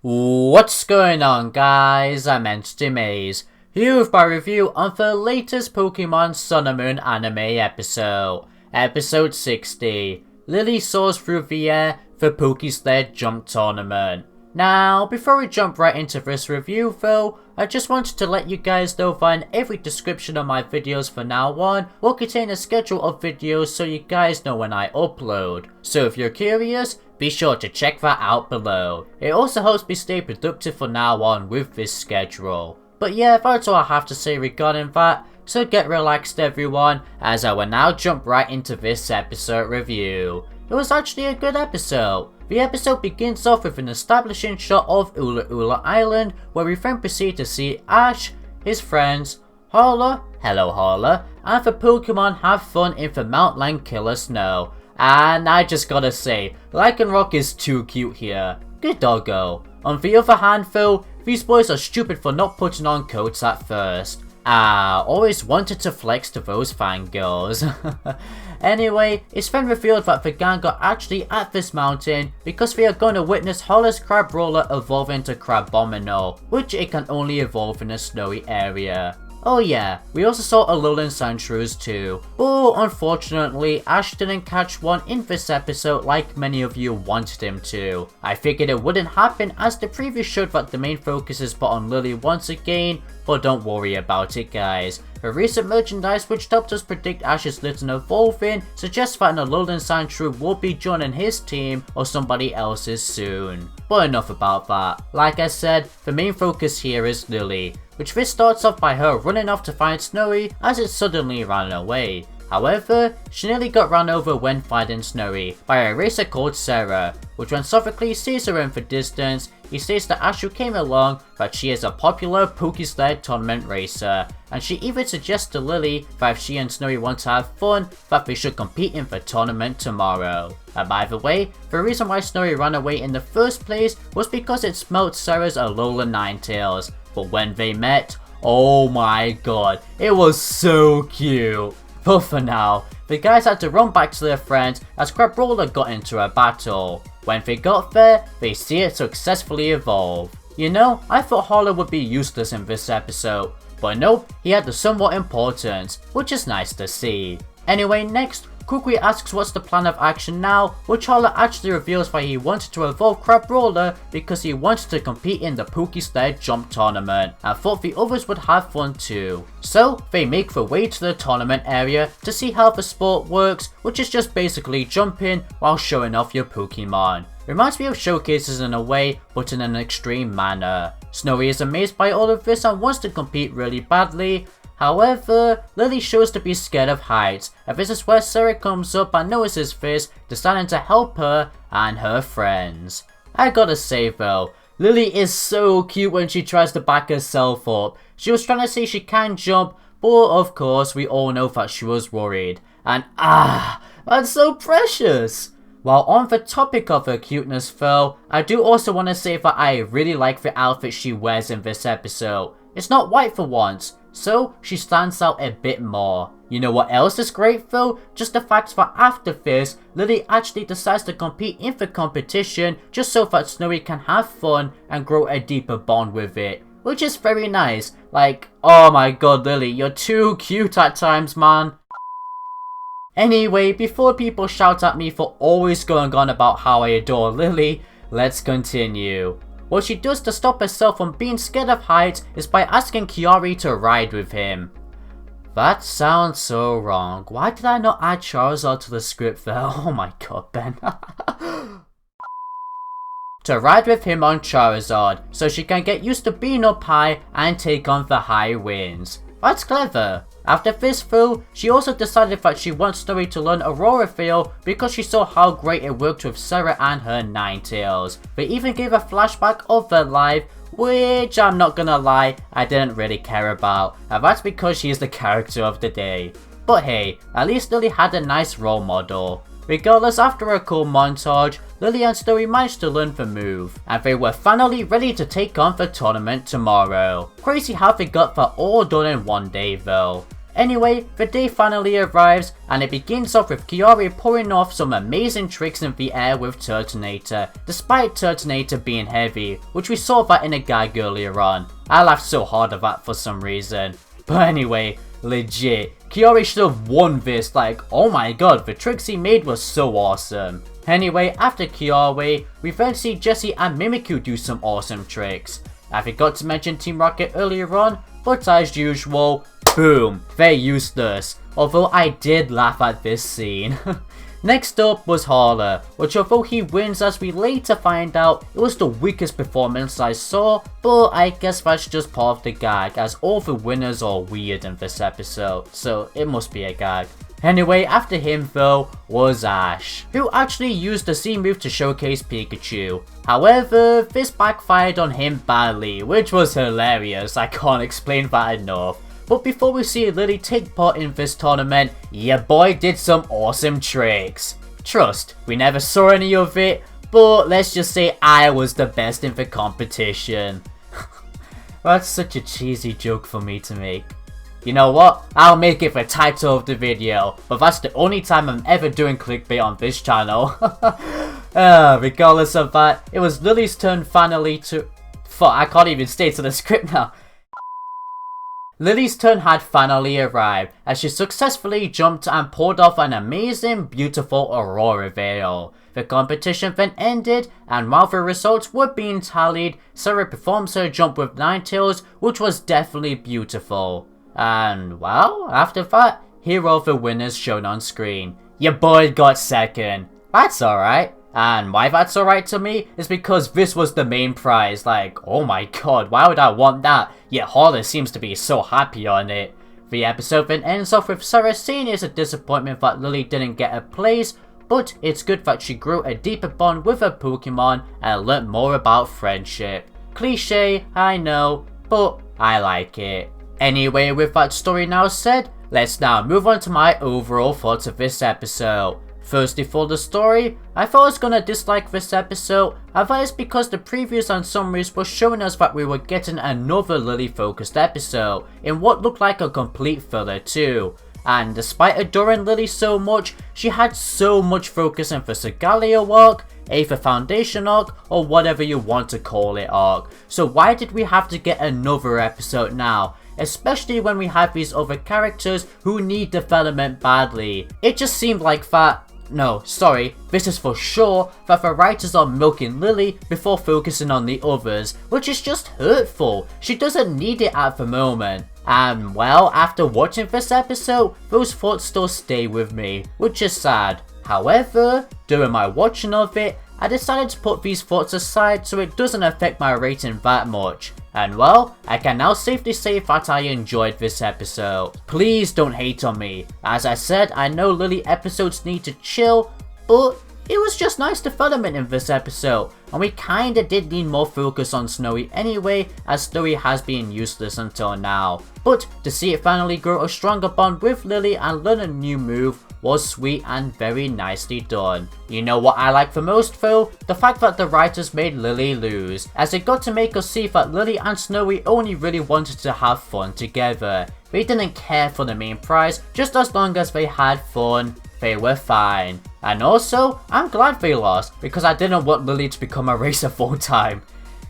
What's going on, guys? I'm Entity Maze, here with my review on the latest Pokemon Sun and Moon anime episode. Episode 60, Lilie soars through the air for PokéSled Jump Tournament. Now, before we jump right into this review though, I just wanted to let you guys know that in every description of my videos from now on will contain a schedule of videos so you guys know when I upload. So if you're curious, be sure to check that out below. It also helps me stay productive from now on with this schedule. But yeah, that's all I have to say regarding that, so get relaxed everyone, as I will now jump right into this episode review. It was actually a good episode. The episode begins off with an establishing shot of Ula Island, where we then proceed to see Ash, his friends, Harla, hello Harla, and the Pokemon have fun in the Mount Lanakila snow. And I just gotta say, Lycanroc is too cute here. Good doggo. On the other hand though, these boys are stupid for not putting on coats at first. Always wanted to flex to those fangirls. Anyway, it's then revealed that the gang are actually at this mountain because they are going to witness Harla's Crabrawler evolve into Crabomino, which it can only evolve in a snowy area. Oh yeah, we also saw Alolan Sandshrews too. But unfortunately, Ash didn't catch one in this episode like many of you wanted him to. I figured it wouldn't happen as the preview showed that the main focus is put on Lilie once again, but don't worry about it guys. The recent merchandise which helped us predict Ash's little evolving suggests that an Alolan Sandshrew will be joining his team or somebody else's soon. But enough about that. Like I said, the main focus here is Lilie, which this starts off by her running off to find Snowy as it suddenly ran away. However, she nearly got run over when finding Snowy by a racer called Sarah, which when Sophocles sees her in the distance, he states that as she came along that she is a popular PokéSled tournament racer, and she even suggests to Lilie that if she and Snowy want to have fun, that they should compete in the tournament tomorrow. And by the way, the reason why Snowy ran away in the first place was because it smelt Sarah's Alolan Ninetales, but when they met, oh my god, it was so cute. But for now, the guys had to run back to their friends as Crabrawler got into a battle. When they got there, they see it successfully evolve. You know, I thought Harla would be useless in this episode, but nope, he had the somewhat importance, which is nice to see. Anyway, next, Kukui asks what's the plan of action now, which Harla actually reveals that he wanted to evolve Crabrawler because he wanted to compete in the PokéSled Jump Tournament and thought the others would have fun too. So they make their way to the tournament area to see how the sport works, which is just basically jumping while showing off your Pokemon. Reminds me of showcases in a way, but in an extreme manner. Snowy is amazed by all of this and wants to compete really badly. However, Lilie shows to be scared of heights, and this is where Sarah comes up and notices this, deciding to help her and her friends. I gotta say though, Lilie is so cute when she tries to back herself up. She was trying to say she can jump, but of course we all know that she was worried. And that's so precious! While on the topic of her cuteness though, I do also want to say that I really like the outfit she wears in this episode. It's not white for once, so she stands out a bit more. You know what else is great though? Just the fact that after this, Lilie actually decides to compete in the competition just so that Snowy can have fun and grow a deeper bond with it. Which is very nice. Like, oh my god Lilie, you're too cute at times man. Anyway, before people shout at me for always going on about how I adore Lilie, let's continue. What she does to stop herself from being scared of heights is by asking Chiari to ride with him. That sounds so wrong. Why did I not add Charizard to the script there? Oh my god, Ben. To ride with him on Charizard, so she can get used to being up high and take on the high winds. That's clever. After this though, she also decided that she wants Snowy to learn Aurora Veil because she saw how great it worked with Sarah and her Ninetales. They even gave a flashback of their life, which I'm not gonna lie, I didn't really care about, and that's because she is the character of the day. But hey, at least Lilie had a nice role model. Regardless, after a cool montage, Lilie and Snowy managed to learn the move, and they were finally ready to take on the tournament tomorrow. Crazy how they got that all done in one day though. Anyway, the day finally arrives, and it begins off with Chiori pulling off some amazing tricks in the air with Turtonator, despite Turtonator being heavy, which we saw that in a gag earlier on. I laughed so hard at that for some reason. But anyway, legit, Chiori should have won this, like, oh my god, the tricks he made was so awesome. Anyway, after Chiori, we then see Jessie and Mimikyu do some awesome tricks. I forgot to mention Team Rocket earlier on, but as usual, boom, they're useless, although I did laugh at this scene. Next up was Harla, which although he wins, as we later find out, it was the weakest performance I saw, but I guess that's just part of the gag, as all the winners are weird in this episode, so it must be a gag. Anyway, after him though, was Ash, who actually used the Z move to showcase Pikachu. However, this backfired on him badly, which was hilarious, I can't explain that enough. But before we see Lillie take part in this tournament, your boy did some awesome tricks. Trust, we never saw any of it, but let's just say I was the best in the competition. That's such a cheesy joke for me to make. You know what? I'll make it the title of the video, but that's the only time I'm ever doing clickbait on this channel. Regardless of that, it was Lillie's turn finally to... Fuck, I can't even stay to the script now. Lillie's turn had finally arrived, as she successfully jumped and pulled off an amazing, beautiful Aurora Veil. The competition then ended, and while the results were being tallied, Sarah performs her jump with Ninetales, which was definitely beautiful. And well, after that, here are the winners shown on screen. Your boy got second. That's alright. And why that's alright to me is because this was the main prize. Like, oh my god, why would I want that? Yet Harla seems to be so happy on it. The episode then ends off with Sarah saying it's a disappointment that Lillie didn't get a place, but it's good that she grew a deeper bond with her Pokemon and learnt more about friendship. Cliche, I know, but I like it. Anyway, with that story now said, let's now move on to my overall thoughts of this episode. Firstly, for the story, I thought I was gonna dislike this episode, and that is because the previews and summaries were showing us that we were getting another Lillie focused episode, in what looked like a complete filler too. And despite adoring Lillie so much, she had so much focus in the Segalia arc, Aether Foundation arc, or whatever you want to call it arc. So why did we have to get another episode now? Especially when we have these other characters who need development badly. It just seemed like that. No, sorry, this is for sure that the writers are milking Lillie before focusing on the others, which is just hurtful. She doesn't need it at the moment. And well, after watching this episode, those thoughts still stay with me, which is sad. However, during my watching of it, I decided to put these thoughts aside so it doesn't affect my rating that much. And well, I can now safely say that I enjoyed this episode. Please don't hate on me. As I said, I know Lillie episodes need to chill, but it was just nice development in this episode. And we kinda did need more focus on Snowy anyway, as Snowy has been useless until now. But to see it finally grow a stronger bond with Lillie and learn a new move was sweet and very nicely done. You know what I like the most though? The fact that the writers made Lillie lose, as it got to make us see that Lillie and Snowy only really wanted to have fun together. They didn't care for the main prize, just as long as they had fun, they were fine. And also, I'm glad they lost, because I didn't want Lillie to become a racer full time.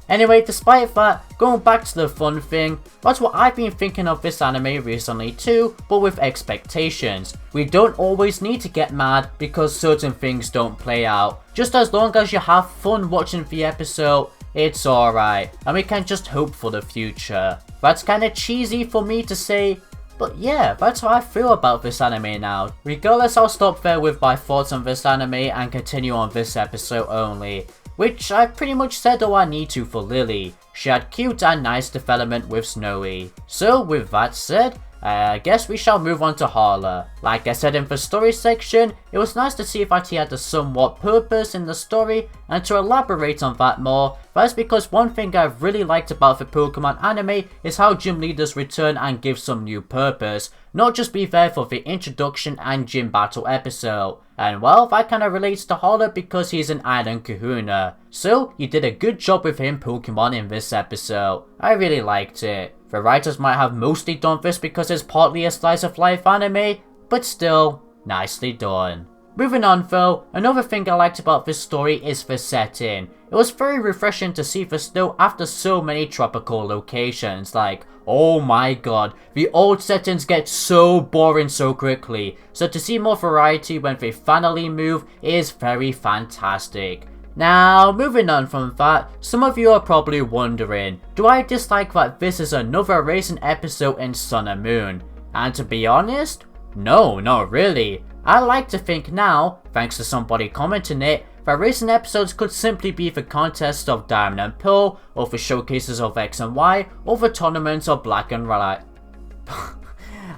Anyway, despite that, going back to the fun thing, that's what I've been thinking of this anime recently too, but with expectations. We don't always need to get mad because certain things don't play out. Just as long as you have fun watching the episode, it's alright, and we can just hope for the future. That's kinda cheesy for me to say, but yeah, that's how I feel about this anime now. Regardless, I'll stop there with my thoughts on this anime and continue on this episode only. Which I've pretty much said all I need to for Lillie. She had cute and nice development with Snowy. So with that said, I guess we shall move on to Harla. Like I said in the story section, it was nice to see that he had a somewhat purpose in the story, and to elaborate on that more, that's because one thing I've really liked about the Pokemon anime is how gym leaders return and give some new purpose, not just be there for the introduction and gym battle episode. And well, that kinda relates to Harla because he's an Island Kahuna. So, you did a good job with him Pokemon in this episode. I really liked it. The writers might have mostly done this because it's partly a slice of life anime, but still, nicely done. Moving on though, another thing I liked about this story is the setting. It was very refreshing to see the snow after so many tropical locations. Like, oh my god, the old settings get so boring so quickly. So to see more variety when they finally move is very fantastic. Now, moving on from that, some of you are probably wondering, do I dislike that this is another racing episode in Sun and Moon? And to be honest, no, not really. I like to think now, thanks to somebody commenting it, that racing episodes could simply be the contests of Diamond and Pearl, or the showcases of X and Y, or the tournaments of Black and White.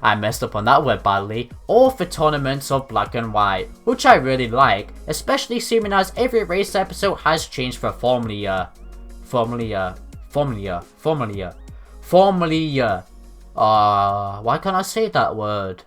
I messed up on that word badly, or the tournaments of Black and White, which I really like, especially seeing as every race episode has changed the formula. Why can't I say that word?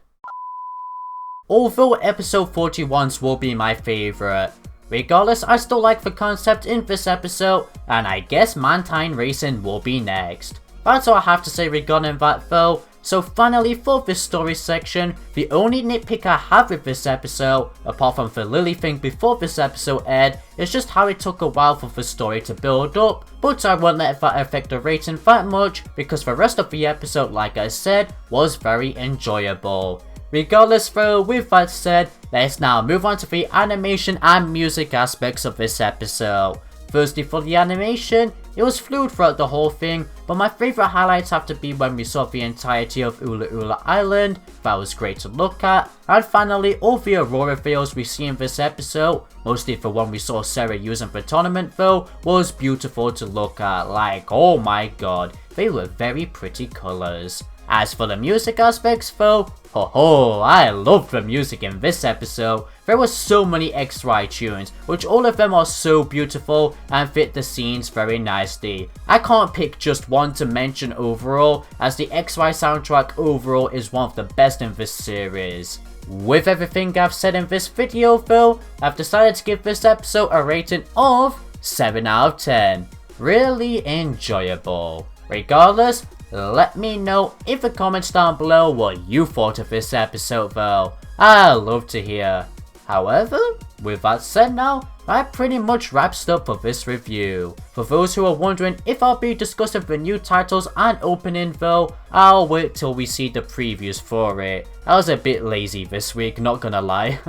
Although episode 41s will be my favourite. Regardless, I still like the concept in this episode, and I guess Mantine Racing will be next. That's all I have to say regarding that though. So finally for this story section, the only nitpick I have with this episode, apart from the Lilie thing before this episode aired, is just how it took a while for the story to build up, but I won't let that affect the rating that much because the rest of the episode, like I said, was very enjoyable. Regardless though, with that said, let's now move on to the animation and music aspects of this episode. Firstly for the animation, it was fluid throughout the whole thing, but my favourite highlights have to be when we saw the entirety of Ula Ula Island, that was great to look at, and finally all the Aurora veils we see in this episode, mostly the one we saw Sarah using for tournament though, was beautiful to look at, like oh my god, they were very pretty colours. As for the music aspects though, I love the music in this episode. There were so many XY tunes, which all of them are so beautiful and fit the scenes very nicely. I can't pick just one to mention overall, as the XY soundtrack overall is one of the best in this series. With everything I've said in this video though, I've decided to give this episode a rating of 7 out of 10. Really enjoyable. Regardless, let me know in the comments down below what you thought of this episode though. I'd love to hear. However, with that said now, that pretty much wraps up for this review. For those who are wondering if I'll be discussing the new titles and opening though, I'll wait till we see the previews for it. I was a bit lazy this week, not gonna lie.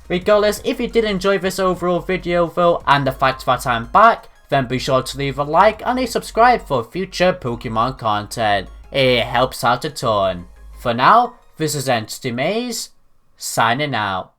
Regardless, if you did enjoy this overall video though, and the fact that I'm back, then be sure to leave a like and a subscribe for future Pokemon content. It helps out a ton. For now, this is Entity Maze, signing out.